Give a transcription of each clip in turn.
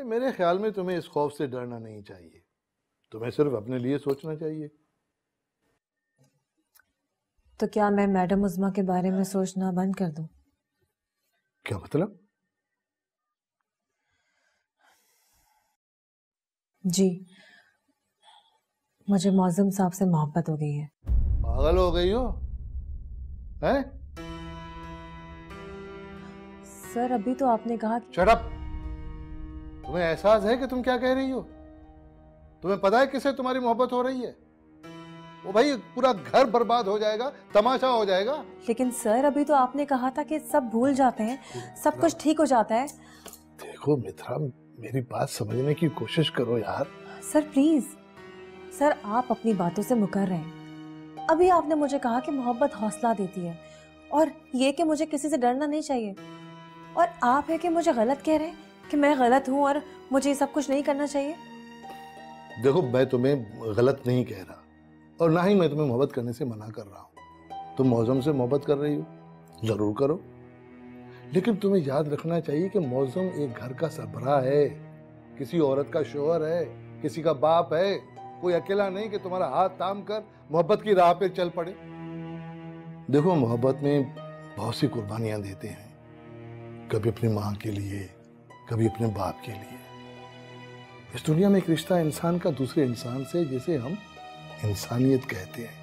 मेरे ख्याल में तुम्हें इस खौफ से डरना नहीं चाहिए, तुम्हें सिर्फ अपने लिए सोचना चाहिए। तो क्या मैं मैडम उज़्मा के बारे में सोचना बंद कर दूं? क्या मतलब? जी, मुझे मौज़म साहब से मोहब्बत हो गई है। पागल हो गई हो? हैं? सर अभी तो आपने कहा कि... शट अप! तुम्हें एहसास है कि तुम क्या कह रही हो? तुम्हें पता है किससे तुम्हारी मोहब्बत हो रही है? वो भाई पूरा घर बर्बाद हो जाएगा, तमाशा हो जाएगा। लेकिन सर अभी तो आपने कहा था कि सब भूल जाते हैं, सब कुछ ठीक हो जाता है। देखो मित्रा, मेरी बात समझने की कोशिश करो यार। सर प्लीज, सर आप अपनी बातों से मुकर रहे हैं। अभी आपने मुझे कहा कि मोहब्बत हौसला देती है और ये कि मुझे किसी से डरना नहीं चाहिए, और आप है कि मुझे गलत कह रहे हैं कि मैं गलत हूँ और मुझे ये सब कुछ नहीं करना चाहिए। देखो, मैं तुम्हें गलत नहीं कह रहा और ना ही मैं तुम्हें मोहब्बत करने से मना कर रहा हूँ। तुम मौसम से मोहब्बत कर रही हो, जरूर करो, लेकिन तुम्हें याद रखना चाहिए कि मौसम एक घर का सरबराह है, किसी औरत का शोहर है, किसी का बाप है, कोई अकेला नहीं कि तुम्हारा हाथ थाम कर मोहब्बत की राह पे चल पड़े। देखो, मोहब्बत में बहुत सी कुर्बानियां देते हैं, कभी अपनी माँ के लिए, कभी अपने बाप के लिए। इस दुनिया में एक रिश्ता इंसान का दूसरे इंसान से, जिसे हम इंसानियत कहते हैं,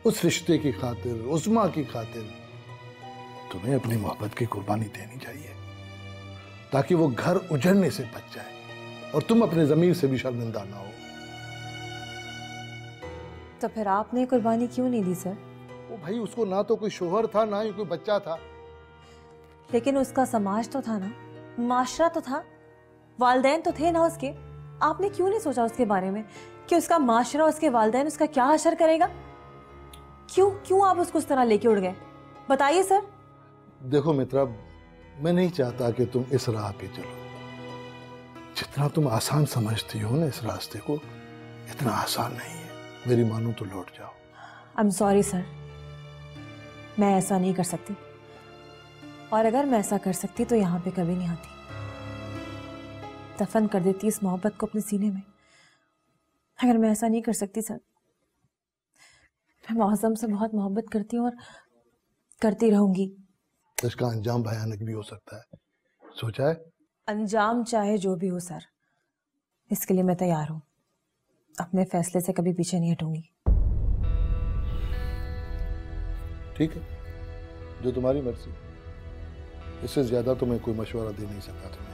उस रिश्ते की खातिर, उस्मा की खातिर तुम्हें अपनी मोहब्बत की कुर्बानी देनी चाहिए, ताकि वो घर उजड़ने से बच जाए और तुम अपने ज़मीर से भी शर्मिंदा ना हो। तो फिर आपने कुर्बानी क्यों नहीं दी सर? वो भाई, उसको ना तो कोई शोहर था, ना ही कोई बच्चा था। लेकिन उसका समाज तो था ना, माशरा तो था, वालिदैन तो थे ना उसके। आपने क्यों नहीं सोचा उसके बारे में कि उसका माशरा, उसके वालिदैन उसका क्या असर करेगा? क्यों आप उसको उस तरह लेके उड़ गए? बताइए सर। देखो मित्रा, मैं नहीं चाहता कि तुम इस राह पे चलो। जितना तुम आसान समझती हो ना इस रास्ते को, इतना आसान नहीं है। मेरी मानो तो लौट जाओ। आई एम सॉरी सर, मैं ऐसा नहीं कर सकती, और अगर मैं ऐसा कर सकती तो यहाँ पे कभी नहीं आती। दफन कर देती इस मोहब्बत को अपने सीने में। अगर मैं ऐसा नहीं कर सकती सर, मैं मौसम से बहुत मोहब्बत करती हूँ और करती रहूंगी। इसका अंजाम भयानक भी हो सकता है, सोचा है? अंजाम चाहे जो भी हो सर, इसके लिए मैं तैयार हूँ। अपने फैसले से कभी पीछे नहीं हटूंगी। ठीक है, जो तुम्हारी मर्जी। इससे ज्यादा तो मैं कोई मशवरा दे नहीं सकता तुम्हें।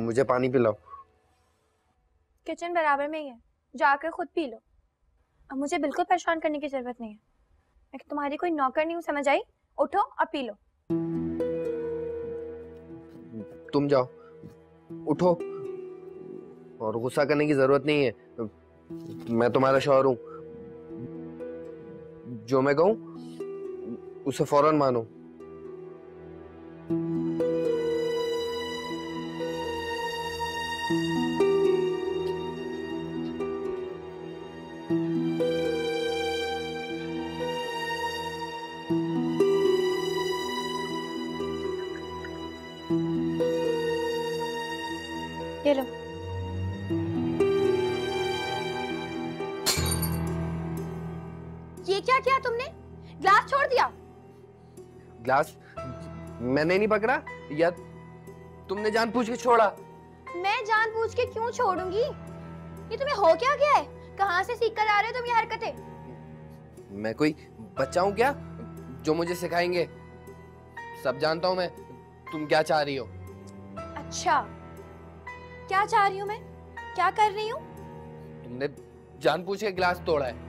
मुझे पानी पिलाओ। किचन बराबर में ही है, जाकर खुद पी लो। अब मुझे बिल्कुल परेशान करने की जरूरत नहीं है। मैं तुम्हारी कोई नौकर नहीं हूँ, समझ आई? उठो और पी लो। तुम जाओ, उठो, और गुस्सा करने की जरूरत नहीं है। मैं तुम्हारा शौहर हूँ, जो मैं कहूँ उसे फौरन मानो। ये लो। ये क्या किया तुमने? ग्लास छोड़ दिया। ग्लास मैंने नहीं पकड़ा, या तुमने जानबूझ के छोड़ा? मैं जानबूझ के क्यों छोड़ूंगी? ये तुम्हें हो क्या गया है? कहाँ से सीख कर आ रहे हो तुम ये हरकतें? मैं कोई बच्चा हूँ क्या जो मुझे सिखाएंगे? सब जानता हूँ मैं तुम क्या चाह रही हो। अच्छा, क्या चाह रही हूँ मैं? क्या कर रही हूँ? तुमने जानबूझ के गिलास तोड़ा है।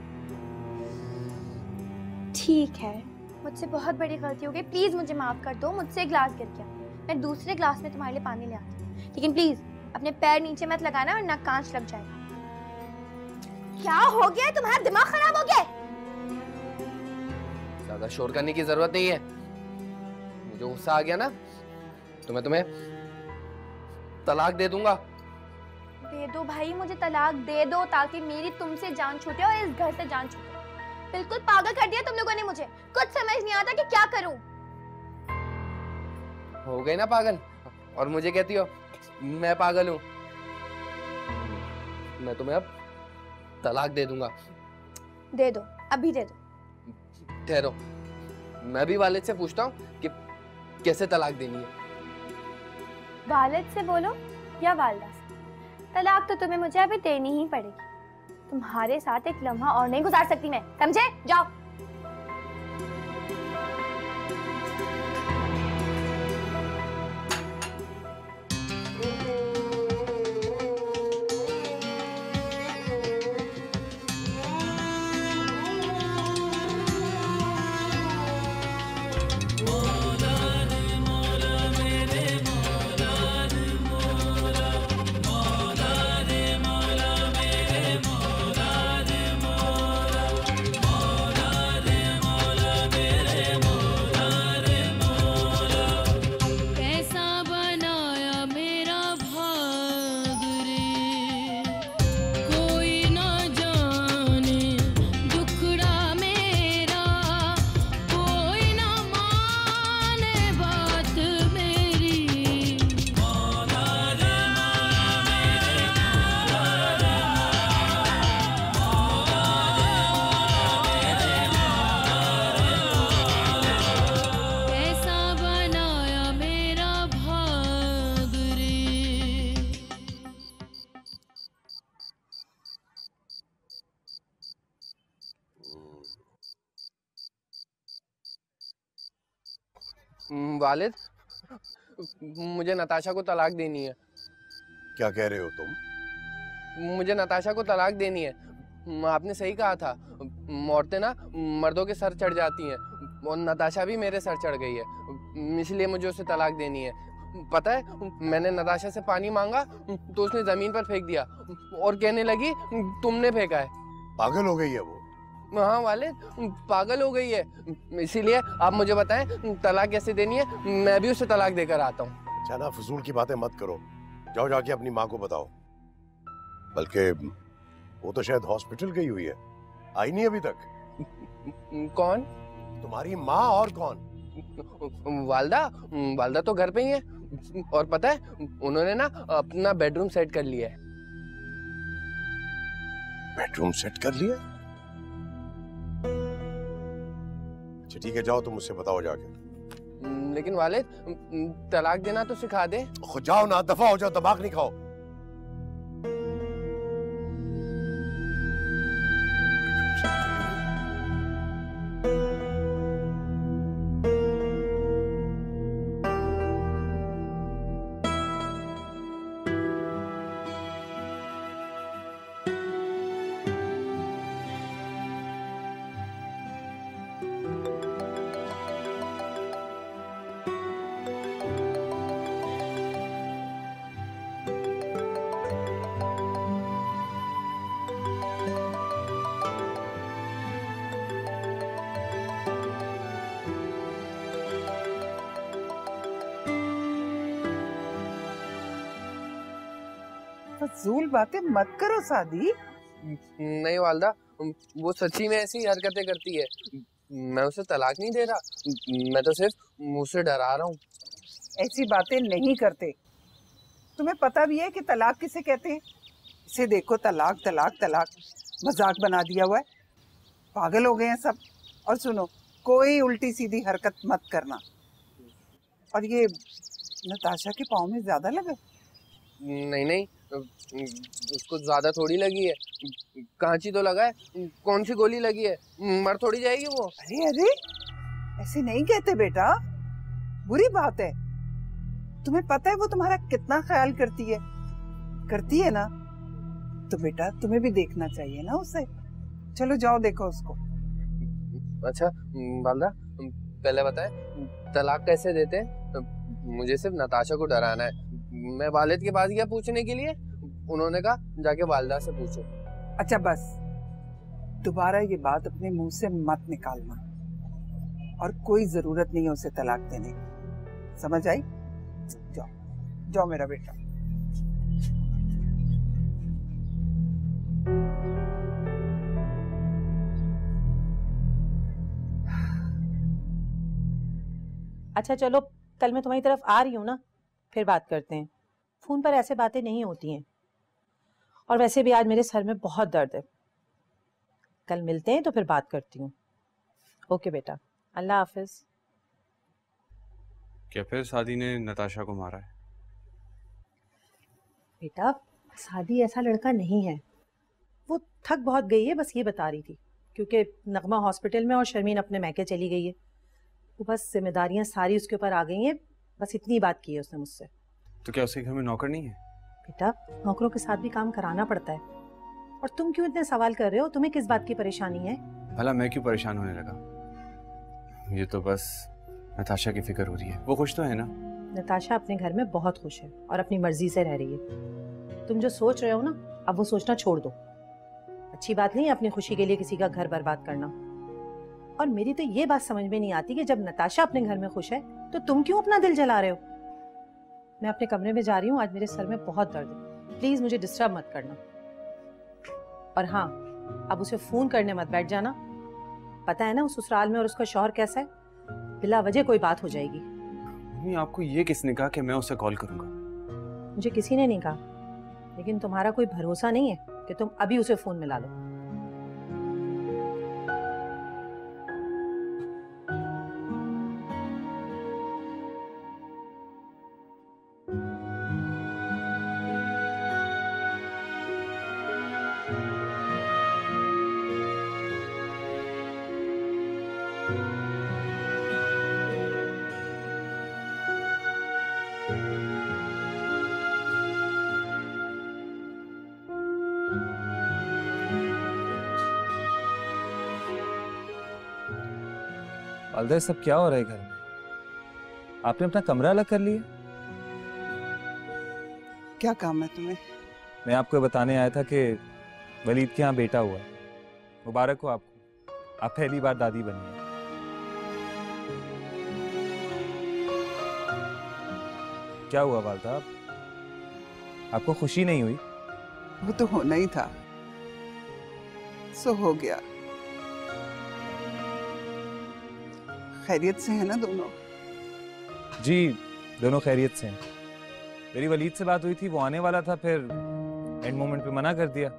ठीक है, मुझसे बहुत बड़ी गलती हो गई, प्लीज मुझे माफ कर दो। मुझसे गिलास गिर गया, मैं दूसरे ग्लास में तुम्हारे लिए पानी ले आती हूँ, लेकिन प्लीज अपने पैर नीचे मत लगाना वरना कांच लग जाएगा। क्या हो गया, तुम्हारा दिमाग खराब हो गया? ज्यादा शोर करने की जरूरत नहीं है। मुझे गुस्सा आ गया ना तो मैं तुम्हें तलाक दे दूंगा। दे दो भाई, मुझे तलाक दे दो ताकि मेरी तुमसे जान छूटे और इस घर से जान छूटे। बिल्कुल पागल कर दिया तुम लोगों ने मुझे, कुछ समझ नहीं आता कि क्या करूं। हो गई ना पागल, और मुझे कहती हो मैं पागल हूं। मैं तुम्हें अब तलाक दे दूंगा। दे दो, अभी दे दो। ठहरो, मैं भी वालिद से पूछता हूँ कि कैसे तलाक देनी है। वालिद से बोलो या वालदा से, तलाक तो तुम्हें मुझे अभी देनी ही पड़ेगी। तुम्हारे साथ एक लम्हा और नहीं गुजार सकती मैं, समझे? जाओ। वालिद, मुझे नताशा को तलाक देनी है। क्या कह रहे हो तुम? मुझे नताशा को तलाक देनी है। आपने सही कहा था, औरतें ना मर्दों के सर चढ़ जाती हैं और नताशा भी मेरे सर चढ़ गई है, इसलिए मुझे उसे तलाक देनी है। पता है, मैंने नताशा से पानी मांगा तो उसने जमीन पर फेंक दिया और कहने लगी तुमने फेंका है। पागल हो गई है वो? हाँ वालिद, पागल हो गई है। इसीलिए आप मुझे बताएं तलाक कैसे देनी है, मैं भी उसे तलाक देकर आता हूँ। अच्छा ना, फजूल की बातें मत करो, जाओ जाके अपनी माँ को बताओ। बल्कि वो तो शायद हॉस्पिटल गई हुई है, आई नहीं अभी तक। कौन? तुम्हारी माँ, और कौन? वालदा। वालदा तो घर पे ही है, और पता है उन्होंने ना अपना बेडरूम सेट कर लिया है। बेडरूम सेट कर लिया? अच्छा ठीक है, जाओ तुम मुझसे बताओ जाके। लेकिन वालिद, तलाक देना तो सिखा दे। खुद जाओ ना, दफा हो जाओ, दिमाग नहीं खाओ। फजूल बातें मत करो सादी। नहीं वालदा, वो सच्ची में ऐसी हरकतें करती है। मैं उसे तलाक नहीं दे रहा, मैं तो सिर्फ उसे डरा रहा हूँ। ऐसी बातें नहीं करते। तुम्हें पता भी है कि तलाक किसे कहते हैं? इसे देखो, तलाक तलाक तलाक मजाक बना दिया हुआ है। पागल हो गए हैं सब। और सुनो, कोई उल्टी सीधी हरकत मत करना। और ये नताशा के पाँव में ज्यादा लगा? नहीं नहीं, उसको ज्यादा थोड़ी लगी है, कांची तो लगा है। कौन सी गोली लगी है, मर थोड़ी जाएगी वो। अरे अरे, ऐसे नहीं कहते बेटा, बुरी बात है। तुम्हें पता है वो तुम्हारा कितना ख्याल करती है ना? तो बेटा तुम्हें भी देखना चाहिए ना उसे। चलो जाओ देखो उसको। अच्छा वालदा, पहले बताए तलाक कैसे देते हैं? मुझे सिर्फ नताशा को डराना है, मैं वालिद के पास गया पूछने के लिए, उन्होंने कहा जाके वालिदा से पूछो। अच्छा बस, दोबारा ये बात अपने मुंह से मत निकालना, और कोई जरूरत नहीं है उसे तलाक देने की, समझ आई? जाओ जाओ मेरा बेटा। अच्छा चलो, कल मैं तुम्हारी तरफ आ रही हूँ ना, फिर बात करते हैं। फोन पर ऐसे बातें नहीं होती हैं, और वैसे भी आज मेरे सर में बहुत दर्द है। कल मिलते हैं तो फिर बात करती हूँ। ओके बेटा, अल्लाह हाफिज। क्या फिर शादी ने नताशा को मारा है? बेटा, शादी ऐसा लड़का नहीं है, वो थक बहुत गई है, बस ये बता रही थी, क्योंकि नगमा हॉस्पिटल में और शर्मीन अपने मैके चली गई है। वो बस जिम्मेदारियां सारी उसके ऊपर आ गई हैं, बस इतनी बात की है उसने मुझसे। तो क्या उसके घर में नौकर नहीं है? बेटा, नौकरों के साथ भी काम कराना पड़ता है। और तुम क्यों इतने सवाल कर रहे हो? तुम्हें किस बात की परेशानी है? भला मैं क्यों परेशान होने लगा? ये तो बस नताशा की फिक्र हो रही है। वो खुश तो है ना? नताशा अपने घर में बहुत खुश है और अपनी मर्जी से रह रही है। तुम जो सोच रहे हो ना, अब वो सोचना छोड़ दो। अच्छी बात नहीं है अपनी खुशी के लिए किसी का घर बर्बाद करना। और मेरी तो ये बात समझ में नहीं आती कि जब नताशा अपने घर में खुश है तो तुम क्यों अपना दिल जला रहे हो? मैं अपने कमरे में जा रही हूँ, आज मेरे सर में बहुत दर्द है। प्लीज मुझे डिस्टर्ब मत करना। और हाँ, अब उसे फोन करने मत बैठ जाना। पता है ना उस ससुराल में और उसका शौहर कैसा है, बिला वजह कोई बात हो जाएगी। मम्मी, आपको ये किसने कहा कि मैं उसे कॉल करूंगा? मुझे किसी ने नहीं कहा, लेकिन तुम्हारा कोई भरोसा नहीं है कि तुम अभी उसे फोन मिला लो। वालदा, सब क्या हो रहा है घर में? आपने अपना कमरा अलग कर लिया? क्या काम है तुम्हें? मैं आपको बताने आया था कि वलीद के यहाँ बेटा हुआ है। मुबारक हो आपको, आप पहली बार दादी बनी हैं। क्या हुआ वालदा, आपको खुशी नहीं हुई? वो तो होना ही था, सो हो गया। खैरियत से है ना दोनों? जी, दोनों खैरियत से हैं। मेरी वलीद से बात हुई थी, वो आने वाला था, फिर एंड मोमेंट पे मना कर दिया।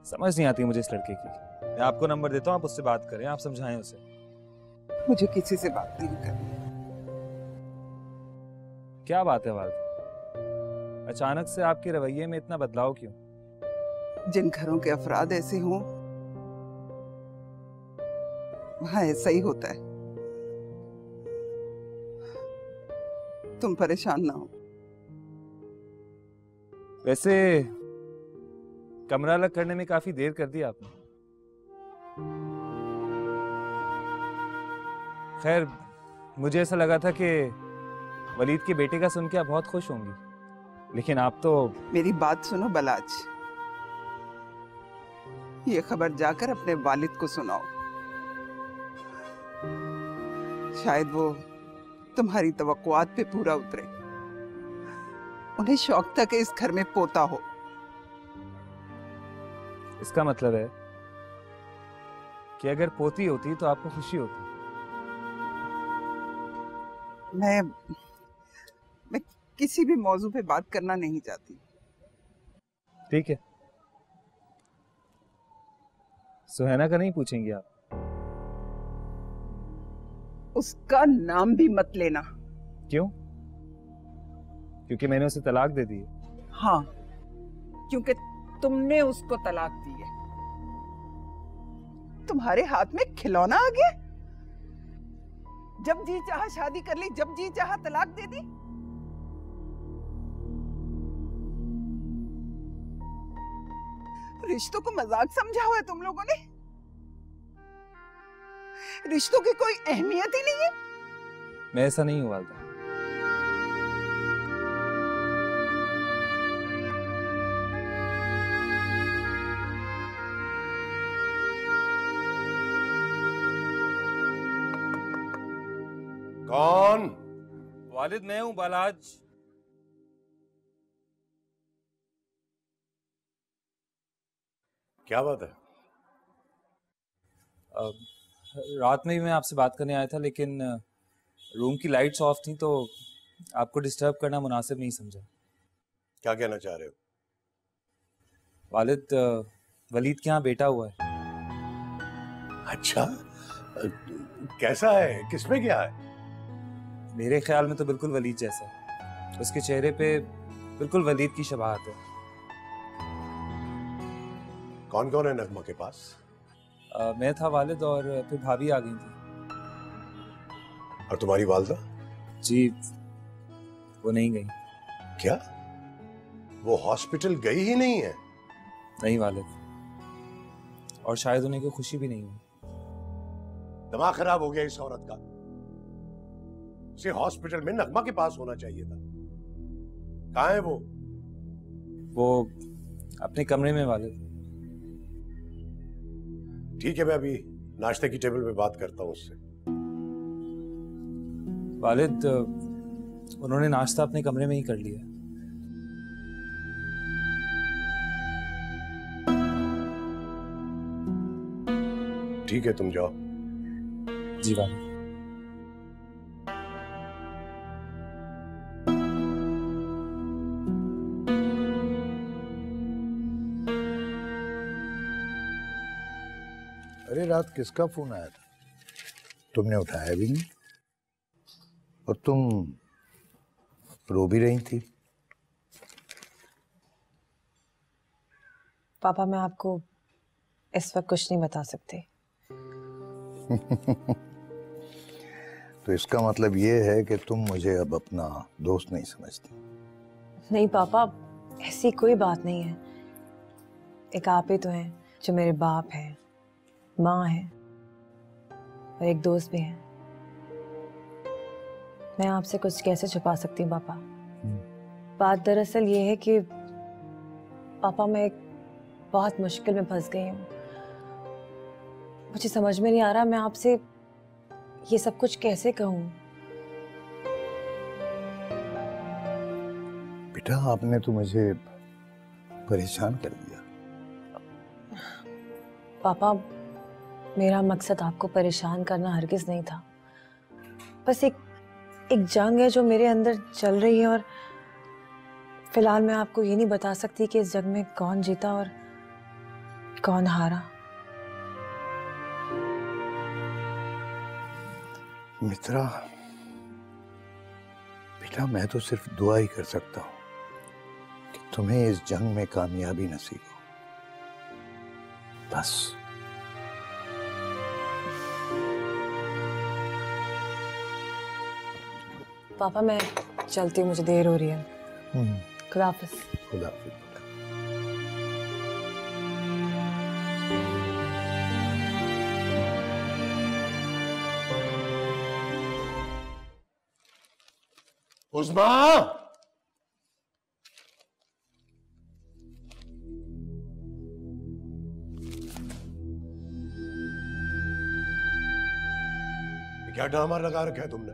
समझ नहीं आती मुझे इस लड़के की। मैं आपको नंबर देता हूँ, आप उससे बात करें, आप समझाएं उसे। मुझे किसी से बात नहीं करनी। क्या बात है वालदा, अचानक से आपके रवैये में इतना बदलाव क्यों? जिन घरों के अफराद ऐसे हों, वहां ऐसा ही होता है। तुम परेशान ना हो। वैसे कमरा अलग करने में काफी देर कर दी आपने। खैर, मुझे ऐसा लगा था कि वलीद के बेटे का सुन के आप बहुत खुश होंगी, लेकिन आप तो... मेरी बात सुनो बलाज, ये खबर जाकर अपने वालिद को सुनाओ। शायद वो तुम्हारी तवक्कुआत पे पूरा उतरे। उन्हें शौक था कि इस घर में पोता हो। इसका मतलब है कि अगर पोती होती तो आपको खुशी होती। मैं किसी भी मौजू पे बात करना नहीं चाहती। ठीक है, सुहैना का नहीं पूछेंगी आप? उसका नाम भी मत लेना। क्यों? क्योंकि मैंने उसे तलाक दे दी है। हाँ, क्योंकि तुमने उसको तलाक दी है। तुम्हारे हाथ में खिलौना आ गया। जब जी चाहा शादी कर ली, जब जी चाहा तलाक दे दी। रिश्तों को मजाक समझा हुआ है तुम लोगों ने। रिश्तों की कोई अहमियत ही नहीं है। मैं ऐसा नहीं हूं वालदा। कौन? वालिद मैं हूं बालाज। क्या बात है? रात में भी मैं आपसे बात करने आया था, लेकिन रूम की लाइट्स ऑफ थी तो आपको डिस्टर्ब करना मुनासिब नहीं समझा। क्या कहना चाह रहे हो? वालिद, वलीद के यहाँ बेटा हुआ है। अच्छा, कैसा है? किसमें क्या है? मेरे ख्याल में तो बिल्कुल वलीद जैसा है। उसके चेहरे पे बिल्कुल वलीद की शबाहत है। कौन कौन है नगमा के पास? मैं था, वालिद और फिर भाभी आ गई थी। और तुम्हारी वालदा? जी वो नहीं गई। क्या? वो हॉस्पिटल गई ही नहीं है? नहीं वालिद, और शायद उन्हें कोई खुशी भी नहीं हुई। दिमाग खराब हो गया इस औरत का। उसे हॉस्पिटल में नगमा के पास होना चाहिए था। कहाँ है वो? वो अपने कमरे में वालिद। ठीक है, मैं अभी नाश्ते की टेबल पे बात करता हूँ उससे। वालिद, उन्होंने नाश्ता अपने कमरे में ही कर लिया। ठीक है, तुम जाओ। जी वालिद। अरे रात किसका फोन आया था? तुमने उठाया भी नहीं और तुम रो भी रही थी। पापा मैं आपको इस वक्त कुछ नहीं बता सकती। तो इसका मतलब ये है कि तुम मुझे अब अपना दोस्त नहीं समझती। नहीं पापा, ऐसी कोई बात नहीं है। एक आप ही तो हैं जो मेरे बाप हैं, माँ है और एक दोस्त भी है। मैं आपसे कुछ कैसे छुपा सकती हूँ पापा? बात दरअसल ये है कि पापा मैं एक बहुत मुश्किल में फंस गई हूँ। मुझे समझ में नहीं आ रहा मैं आपसे ये सब कुछ कैसे कहूँ। बेटा आपने तो मुझे परेशान कर दिया। पापा मेरा मकसद आपको परेशान करना हरगिज नहीं था। बस एक जंग है जो मेरे अंदर चल रही है और फिलहाल मैं आपको ये नहीं बता सकती कि इस जंग में कौन जीता और कौन हारा। मित्रा, बेटा मैं तो सिर्फ दुआ ही कर सकता हूँ कि तुम्हें इस जंग में कामयाबी नसीब हो। बस। पापा मैं चलती हूँ, मुझे देर हो रही है। खुदा हाफिज। खुदा हाफिज। उस्मा, क्या ड्रामा लगा रखा है तुमने?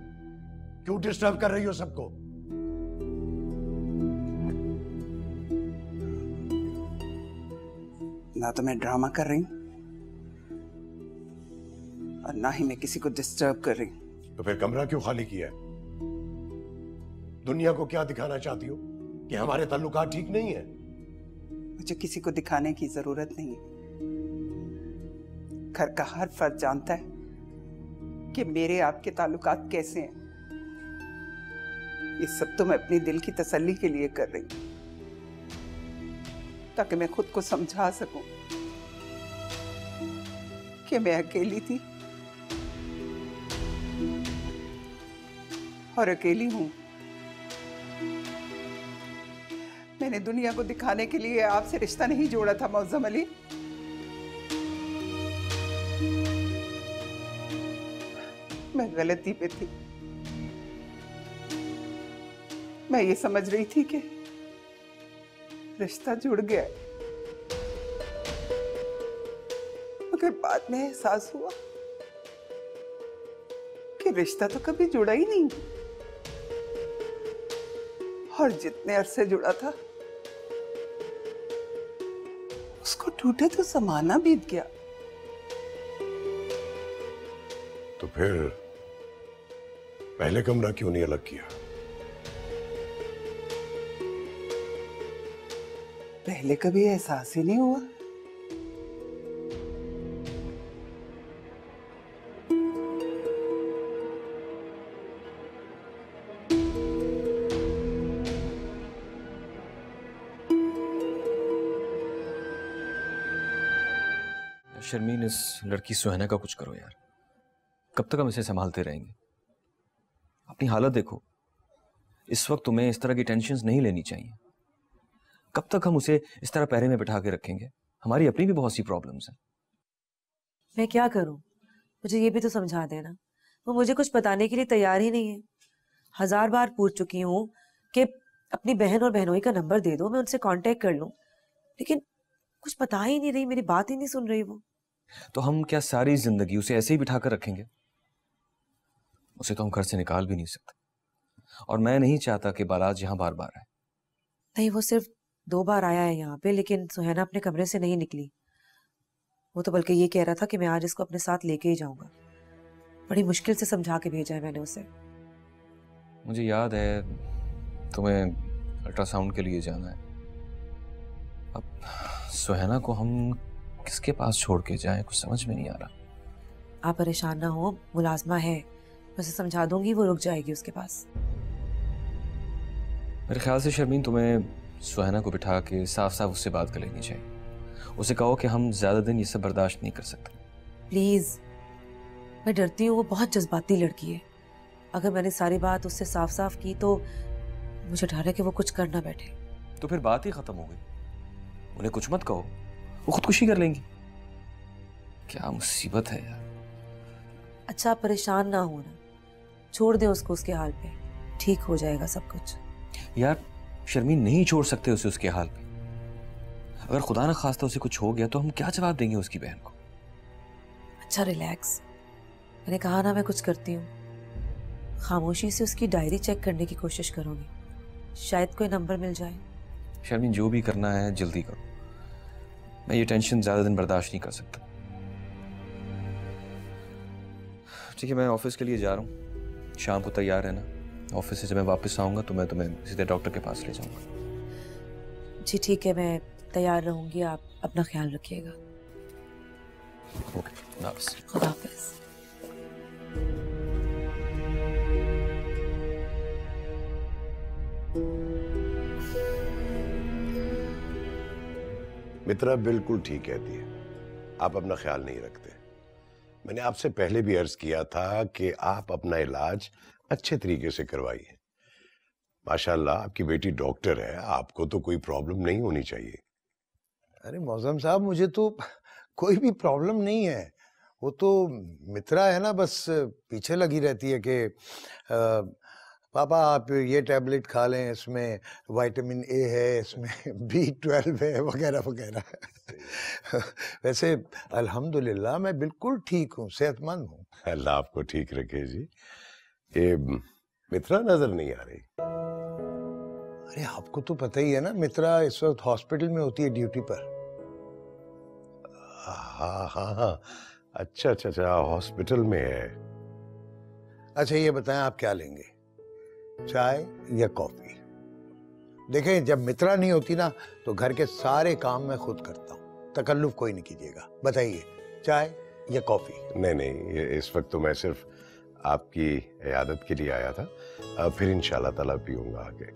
क्यों डिस्टर्ब कर रही हो सबको? ना तो मैं ड्रामा कर रही हूं और ना ही मैं किसी को डिस्टर्ब कर रही हूं। तो फिर कमरा क्यों खाली किया है? दुनिया को क्या दिखाना चाहती हो कि हमारे ताल्लुकात ठीक नहीं है? मुझे किसी को दिखाने की जरूरत नहीं है। घर का हर फर्द जानता है कि मेरे आपके ताल्लुकात कैसे हैं। ये सब तो मैं अपनी दिल की तसल्ली के लिए कर रही हूं, ताकि मैं खुद को समझा सकूं कि मैं अकेली थी और अकेली हूं। मैंने दुनिया को दिखाने के लिए आपसे रिश्ता नहीं जोड़ा था मौज़म अली। मैं गलती पे थी। मैं ये समझ रही थी कि रिश्ता जुड़ गया, मगर बाद में एहसास हुआ कि फिर रिश्ता तो कभी जुड़ा ही नहीं, और जितने अरसे जुड़ा था उसको टूटे तो जमाना बीत गया। तो फिर पहले कमरा क्यों नहीं अलग किया? पहले कभी एहसास ही नहीं हुआ। शर्मीन, इस लड़की सुहाना का कुछ करो यार। कब तक हम इसे संभालते रहेंगे? अपनी हालत देखो। इस वक्त तुम्हें इस तरह की टेंशन्स नहीं लेनी चाहिए। कब तक हम उसे इस तरह पैरे में बिठा के रखेंगे? हमारी अपनी भी बहुत सी प्रॉब्लम्स हैं। मैं क्या करूं? मुझे ये भी तो समझा देना। वो मुझे कुछ बताने के लिए तैयार ही नहीं है। 1000 बार पूछ चुकी हूँ कि अपनी बहन और बहनोई का नंबर दे दो, मैं उनसे कांटेक्ट कर लूं, लेकिन कुछ बता ही नहीं रही, मेरी बात ही नहीं सुन रही वो। तो हम क्या सारी जिंदगी उसे ऐसे ही बिठा कर रखेंगे? उसे तो हम घर से निकाल भी नहीं सकते, और मैं नहीं चाहता कि बारात यहाँ बार बार आए। नहीं, वो सिर्फ 2 बार आया है यहाँ पे, लेकिन सुहाना अपने कमरे से नहीं निकली। वो तो बल्कि ये कह रहा था कि मैं आज इसको अपने साथ लेके ही जाऊंगा। बड़ी मुश्किल से समझा के भेजा है मैंने उसे। मुझे याद है तुम्हें अल्ट्रासाउंड के लिए जाना है। अब सुहाना को हम किसके पास छोड़ के जाएं, कुछ समझ में नहीं आ रहा। आप परेशान ना हो, मुलाजमा है, मैं उसे समझा दूंगी, वो रुक जाएगी उसके पास। मेरे ख्याल से शर्मीन, तुम्हें सुहाना को बिठा के साफ साफ उससे बात कर लेनी चाहिए। उसे कहो कि हम ज्यादा दिन ये सब बर्दाश्त नहीं कर सकते। प्लीज, मैं डरती हूँ, वो बहुत जज्बाती लड़की है। अगर मैंने सारी बात उससे साफ साफ की तो मुझे डर है कि वो कुछ कर ना बैठे। तो फिर बात ही खत्म हो गई। उन्हें कुछ मत कहो, वो खुदकुशी कर लेंगी। क्या मुसीबत है यार। अच्छा, आप परेशान ना होना, छोड़ दें उसको उसके हाल पे, ठीक हो जाएगा सब कुछ। यार शर्मीन, नहीं छोड़ सकते उसे उसके हाल पे। अगर खुदा ना खास्ता उसे कुछ हो गया तो हम क्या जवाब देंगे उसकी बहन को? अच्छा रिलैक्स, मैंने कहा ना मैं कुछ करती हूँ। खामोशी से उसकी डायरी चेक करने की कोशिश करूंगी, शायद कोई नंबर मिल जाए। शर्मीन, जो भी करना है जल्दी करो। मैं ये टेंशन ज्यादा दिन बर्दाश्त नहीं कर सकता। ठीक है, मैं ऑफिस के लिए जा रहा हूँ। शाम को तैयार रहना। ऑफिस से जब मैं वापस आऊंगा तो मैं तुम्हें सीधे डॉक्टर के पास ले जाऊंगा। जी ठीक है, मैं तैयार रहूंगी, आप अपना ख्याल रखिएगा। ओके, खुदा हाफिज। मित्रा बिल्कुल ठीक कहती है, आप अपना ख्याल नहीं रखते। मैंने आपसे पहले भी अर्ज किया था कि आप अपना इलाज अच्छे तरीके से करवाइए। माशाल्लाह आपकी बेटी डॉक्टर है, आपको तो कोई प्रॉब्लम नहीं होनी चाहिए। अरे मौजम साहब, मुझे तो कोई भी प्रॉब्लम नहीं है। वो तो मित्रा है ना, बस पीछे लगी रहती है कि पापा आप ये टैबलेट खा लें, इसमें विटामिन ए है, इसमें B12 है, वगैरह वगैरह। वैसे अल्हम्दुलिल्लाह मैं बिल्कुल ठीक हूँ, सेहतमंद हूँ। अल्लाह आपको ठीक रखे जी। ये मित्रा नजर नहीं आ रही। अरे आपको तो पता ही है ना, मित्रा इस वक्त हॉस्पिटल में होती है ड्यूटी पर। हाँ हाँ हाँ, अच्छा अच्छा अच्छा, हॉस्पिटल में है। अच्छा ये बताएं आप क्या लेंगे, चाय या कॉफी? देखें, जब मित्रा नहीं होती ना तो घर के सारे काम मैं खुद करता हूँ, तकल्लुफ कोई नहीं कीजिएगा। बताइए, चाय या कॉफी? नहीं नहीं, इस वक्त तो मैं सिर्फ आपकी इयादत के लिए आया था, फिर इंशाल्लाह ताला पीऊंगा आगे।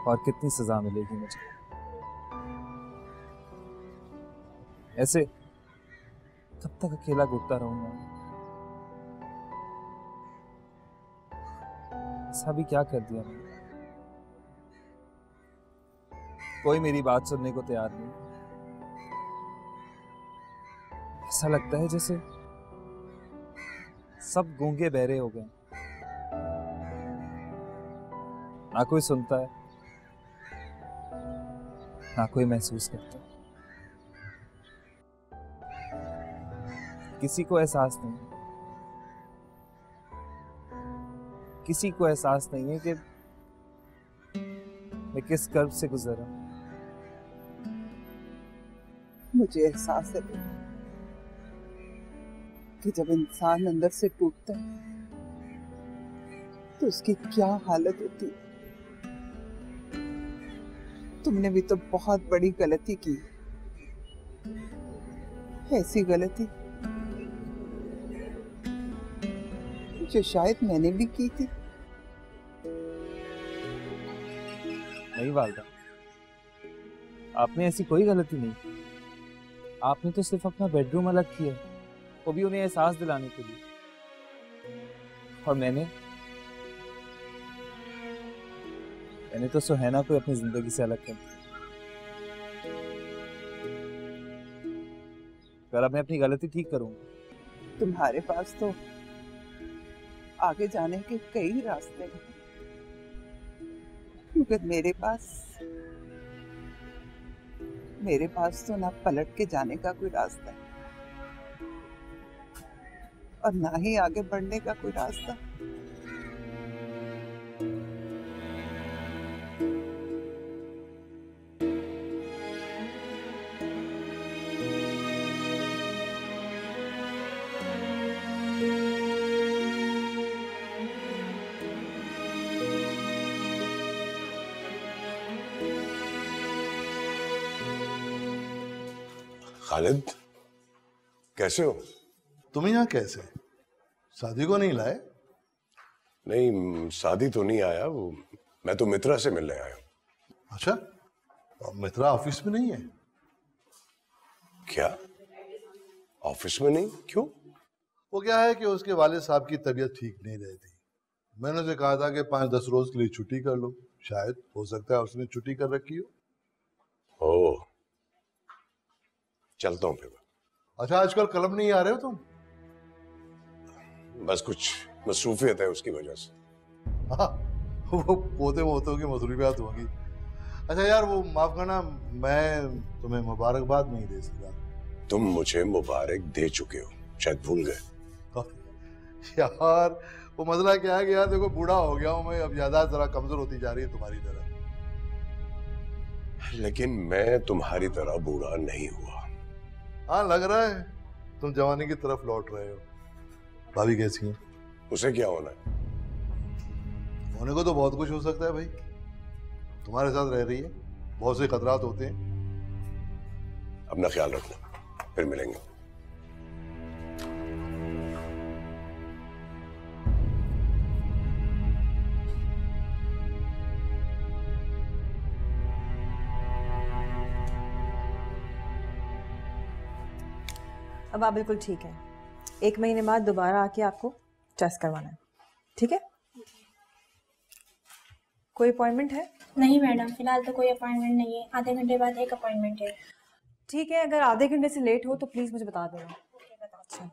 और कितनी सजा मिलेगी मुझे? ऐसे कब तक अकेला घुटता रहूंगा? ऐसा भी क्या कर दिया मैंने? कोई मेरी बात सुनने को तैयार नहीं। ऐसा लगता है जैसे सब गूंगे बहरे हो गए, ना कोई सुनता है ना कोई महसूस करता। किसी को एहसास नहीं, किसी को एहसास नहीं है कि मैं किस कर्ब से गुजरा। मुझे एहसास है कि जब इंसान अंदर से टूटता है तो उसकी क्या हालत होती है। तुमने भी तो बहुत बड़ी गलती की, ऐसी गलती जो शायद मैंने भी की थी। नहीं वालदा, आपने ऐसी कोई गलती नहीं की। आपने तो सिर्फ अपना बेडरूम अलग किया, वो भी उन्हें एहसास दिलाने के लिए। और मैंने तो सुहैना को अपनी जिंदगी से अलग कर दिया। पर अब मैं अपनी गलती ठीक करूंगा। तुम्हारे पास तो आगे जाने के कई रास्ते हैं, मगर मेरे पास तो ना पलट के जाने का कोई रास्ता है और ना ही आगे बढ़ने का कोई रास्ता। खालिद, कैसे हो? तुम यहाँ कैसे? शादी को नहीं लाए? नहीं, शादी तो नहीं आया, वो मैं तो मित्रा से मिलने आया हूँ। अच्छा, और मित्रा ऑफिस में नहीं है? क्या ऑफिस में नहीं? क्यों? वो क्या है कि उसके वाले साहब की तबीयत ठीक नहीं रहती। मैंने उसे कहा था कि 5-10 रोज के लिए छुट्टी कर लो, शायद हो सकता है उसने छुट्टी कर रखी हो। ओह, चलता हूँ फिर। अच्छा, आजकल क्लब नहीं आ रहे हो तुम? बस कुछ मसरूफियत है उसकी वजह से। हाँ, वो पोतों की मसरूफियत होगी। अच्छा यार, वो माफ करना, मैं तुम्हें मुबारकबाद नहीं दे सका। तुम मुझे मुबारक दे चुके हो, शायद भूल गए। यार वो मसला क्या है कि यार देखो, बूढ़ा हो गया हूं मैं, अब यादाश्त जरा कमजोर होती जा रही है तुम्हारी तरह। लेकिन मैं तुम्हारी तरह बूढ़ा नहीं हुआ। हाँ, लग रहा है तुम जवानी की तरफ लौट रहे हो। भाभी कैसी है? उसे क्या होना है? होने को तो बहुत कुछ हो सकता है भाई। तुम्हारे साथ रह रही है, बहुत से खतरात होते हैं। अपना ख्याल रखना, फिर मिलेंगे। अब आप बिल्कुल ठीक है। 1 महीने बाद दोबारा आके आपको टेस्ट करवाना है, ठीक है? कोई अपॉइंटमेंट है? नहीं मैडम, फिलहाल तो कोई अपॉइंटमेंट नहीं है। आधे घंटे बाद एक अपॉइंटमेंट है। ठीक है, अगर आधे घंटे से लेट हो तो प्लीज मुझे बता देना। अच्छा।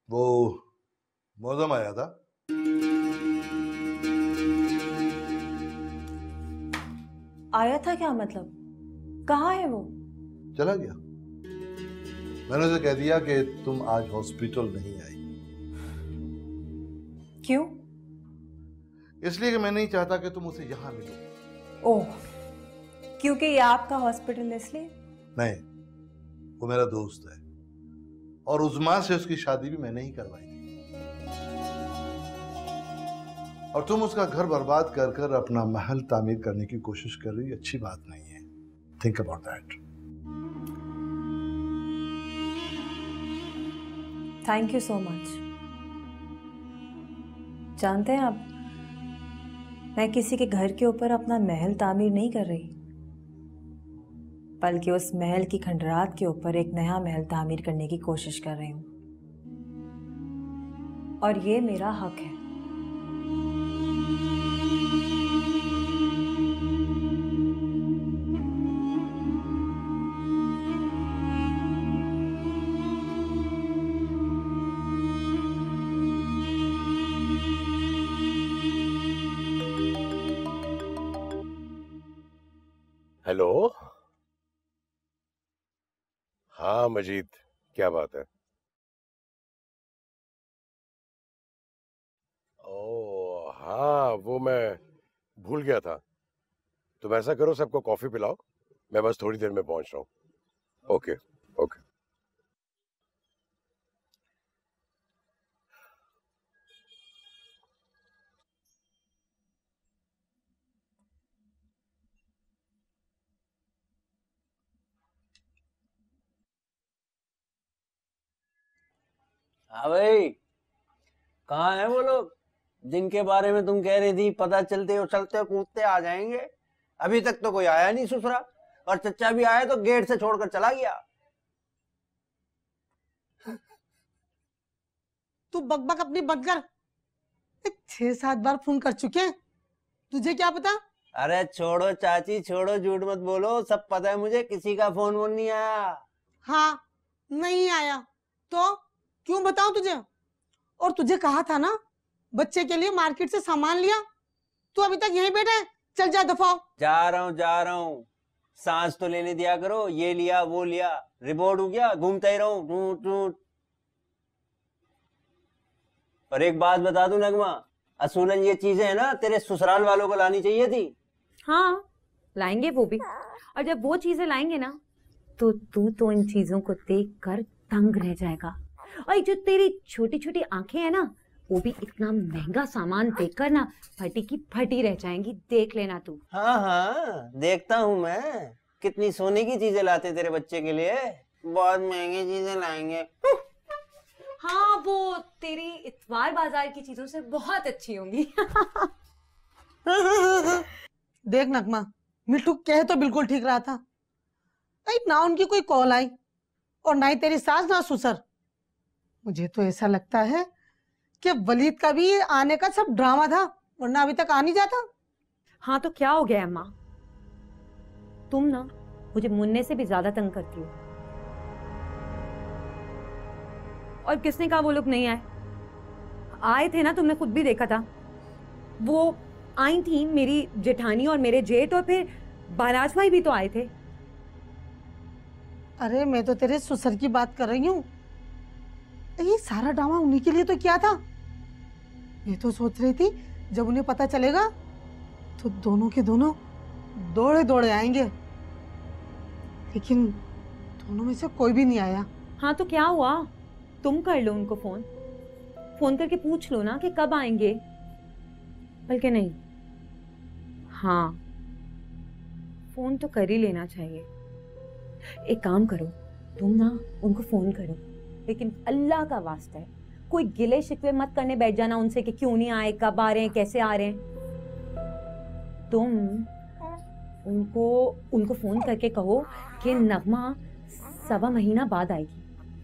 वो मौसम आया था, आया था क्या मतलब? कहाँ है वो? चला गया। मैंने उसे कह दिया कि तुम आज हॉस्पिटल नहीं आई। क्यों? इसलिए कि मैं नहीं चाहता कि तुम उसे यहाँ मिलो। ओह, क्योंकि ये आपका हॉस्पिटल है इसलिए? नहीं, वो मेरा दोस्त है और उस्मा से उसकी शादी भी मैंने ही करवाई थी। और तुम उसका घर बर्बाद कर कर अपना महल तामीर करने की कोशिश कर रही, अच्छी बात नहीं है। Think about that. Thank you so much. जानते हैं आप, मैं किसी के घर के ऊपर अपना महल तामीर नहीं कर रही, बल्कि उस महल की खंडरात के ऊपर एक नया महल तामीर करने की कोशिश कर रही हूं, और ये मेरा हक है। हेलो। हाँ मजीद, क्या बात है? ओ हाँ, वो मैं भूल गया था। तुम ऐसा करो, सबको कॉफी पिलाओ, मैं बस थोड़ी देर में पहुंच रहा हूँ। Okay okay. हाँ भाई, कहाँ है वो लोग जिनके बारे में तुम कह रही थी पता चलते उछलते कूदते आ जाएंगे? अभी तक तो कोई आया नहीं ससुरा, और चच्चा भी आया तो गेट से छोड़कर चला गया। तू बकबक अपनी बंद कर। 6-7 बार फोन कर चुके हैं, तुझे क्या पता? अरे छोड़ो चाची, छोड़ो, झूठ मत बोलो, सब पता है मुझे, किसी का फोन वोन नहीं आया। हाँ, नहीं आया तो क्यों बताऊं तुझे? और तुझे कहा था ना बच्चे के लिए मार्केट से सामान लिया, तू अभी तक यहीं बैठा है, चल जा दफा हो। जा रहा हूँ, सांस तो लेने दिया करो, ये लिया वो लिया, रिपोर्ट हो गया, घूमता ही रहूं टूट टूट। और एक बात बता दूं नगमा, असूलन ये चीजें है ना तेरे ससुराल वालों को लानी चाहिए थी। हाँ, लाएंगे वो भी, और जब वो चीजें लाएंगे ना तो तू तो इन चीजों को देखकर दंग रह जाएगा। और जो तेरी छोटी छोटी आंखें हैं ना, वो भी इतना महंगा सामान देखकर ना फटी की फटी रह जाएंगी, देख लेना तू। हाँ हाँ, देखता हूँ मैं, कितनी सोने की चीजें लाते तेरे बच्चे के लिए, बहुत महंगी चीजें लाएंगे। हाँ, वो तेरी इतवार बाजार की चीजों से बहुत अच्छी होंगी। देख नगमा, मिट्टू कह तो बिल्कुल ठीक रहा था, नहीं ना उनकी कोई कॉल आई और ना ही तेरी सास ना ससुर। मुझे तो ऐसा लगता है कि वलीद का भी आने का सब ड्रामा था, वरना अभी तक आ नहीं जाता। हाँ तो क्या हो गया अम्मा, तुम ना मुझे मुन्ने से भी ज्यादा तंग करती हो। और किसने कहा वो लोग नहीं आए? आए थे ना, तुमने खुद भी देखा था। वो आई थी मेरी जेठानी और मेरे जेठ, और फिर बाराज भाई भी तो आए थे। अरे मैं तो तेरे ससुर की बात कर रही हूँ, ये सारा ड्रामा उन्हीं के लिए तो क्या था। मैं तो सोच रही थी जब उन्हें पता चलेगा तो दोनों के दोनों दौड़े दौड़े आएंगे, लेकिन दोनों में से कोई भी नहीं आया। हाँ तो क्या हुआ, तुम कर लो उनको फोन, फोन करके पूछ लो ना कि कब आएंगे। बल्कि नहीं, हाँ फोन तो कर ही लेना चाहिए। एक काम करो, तुम ना उनको फोन करो, लेकिन अल्लाह का वास्ता है कोई गिले शिकवे मत करने बैठ जाना उनसे कि क्यों नहीं आए, कब आ रहे हैं, कैसे आ रहे हैं। तुम उनको फोन करके कहो कि नगमा 1.25 महीना बाद आएगी,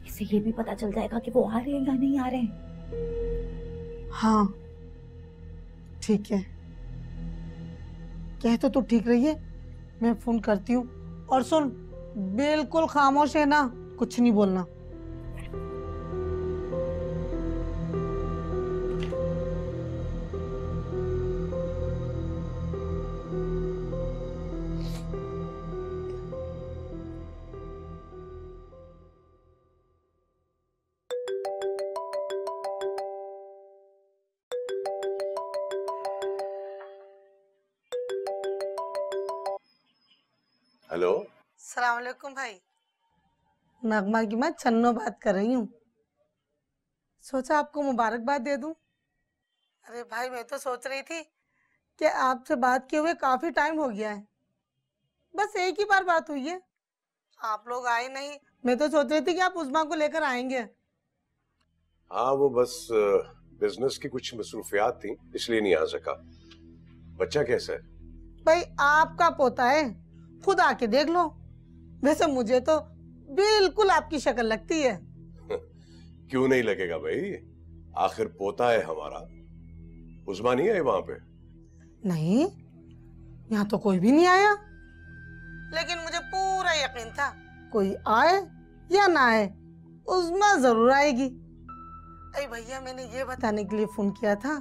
इससे ये भी पता चल जाएगा कि वो आ रहे हैं या नहीं आ रहे हैं। हाँ ठीक है, कह तो ठीक रही है, मैं फोन करती हूँ। और सुन, बिल्कुल खामोश है ना, कुछ नहीं बोलना। हेलो। अस्सलाम वालेकुम भाई, नगमा की मैं चन्नो बात कर रही हूँ, सोचा आपको मुबारकबाद दे दूं। अरे भाई, मैं तो सोच रही थी कि आपसे बात किए हुए काफी टाइम हो गया है, बस एक ही बार बात हुई है, आप लोग आए नहीं। मैं तो सोच रही थी कि आप उस्मा को लेकर आएंगे। हाँ, वो बस बिजनेस की कुछ मसरूफियात थी, इसलिए नहीं आ सका। बच्चा कैसा है? भाई आपका पोता है, खुद आके देख लो। वैसे मुझे तो बिल्कुल आपकी शक्ल लगती है। क्यों नहीं लगेगा भाई, आखिर पोता है हमारा। उस्मा नहीं आई वहां पे? नहीं, यहाँ तो कोई भी नहीं आया, लेकिन मुझे पूरा यकीन था कोई आए या ना आए उस्मा जरूर आएगी। अरे भैया, मैंने ये बताने के लिए फोन किया था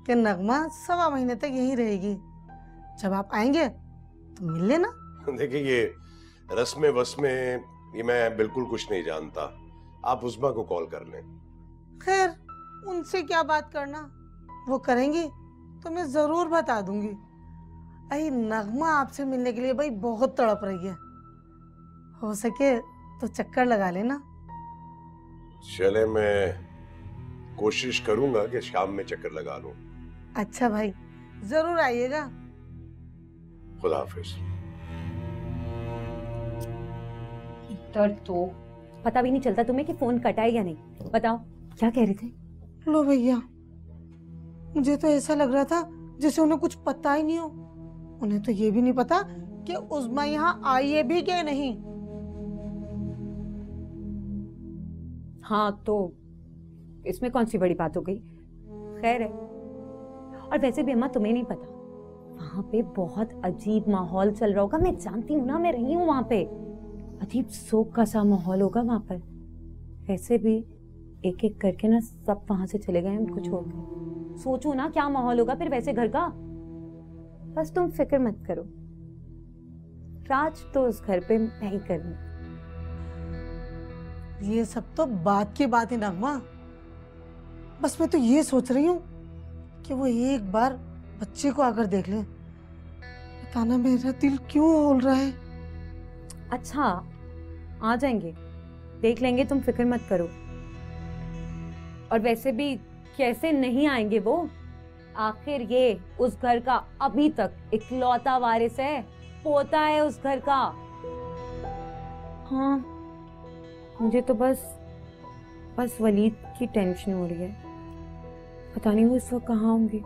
कि नगमा 1.25 महीने तक यहीं रहेगी। जब आप आएंगे तो मिल लेना। देखिए, ये रस्में वस्में ये मैं बिल्कुल कुछ नहीं जानता। आप उस्मा को कॉल कर लें। खैर, उनसे क्या बात करना, वो करेंगी तो मैं जरूर बता दूंगी। अरे नगमा आपसे मिलने के लिए भाई बहुत तड़प रही है, हो सके तो चक्कर लगा लेना। चले, मैं कोशिश करूंगा कि शाम में चक्कर लगा लूं। अच्छा भाई, जरूर आइएगा। खुदा हाफिज। दर्द तो पता भी नहीं चलता तुम्हें कि फोन कटा है या नहीं। बताओ क्या कह रहे थे? लो भैया, मुझे तो ऐसा लग रहा था जैसे उन्हें कुछ पता ही नहीं हो। उन्हें तो ये भी नहीं पता कि उस्मा यहाँ आई है भी क्या नहीं। हाँ, तो इसमें कौन सी बड़ी बात हो गई? खैर है। और वैसे भी अम्मा, तुम्हें नहीं पता, वहां पे बहुत अजीब माहौल चल रहा होगा। मैं जानती हूँ ना, मैं रही हूँ वहां पे। अजीब शोक का सा माहौल होगा वहां पर। वैसे भी एक एक करके ना सब वहां से चले गए उनको छोड़कर। सोचो ना क्या माहौल होगा फिर वैसे घर का। बस तुम फिक्र मत करो, राज तो उस घर पे मैं ही करूंगी। ये सब तो बात की बात है नगमा। बस मैं तो ये सोच रही हूँ कि वो एक बार बच्चे को आकर देख ले। पता ना मेरा दिल क्यों बोल रहा है। अच्छा, आ जाएंगे, देख लेंगे, तुम फिक्र मत करो। और वैसे भी कैसे नहीं आएंगे वो? आखिर ये उस घर का अभी तक इकलौता वारिस है, पोता है उस घर का। हाँ, मुझे तो बस वलीद की टेंशन हो रही है। पता नहीं वो इस वक्त कहाँ होंगे।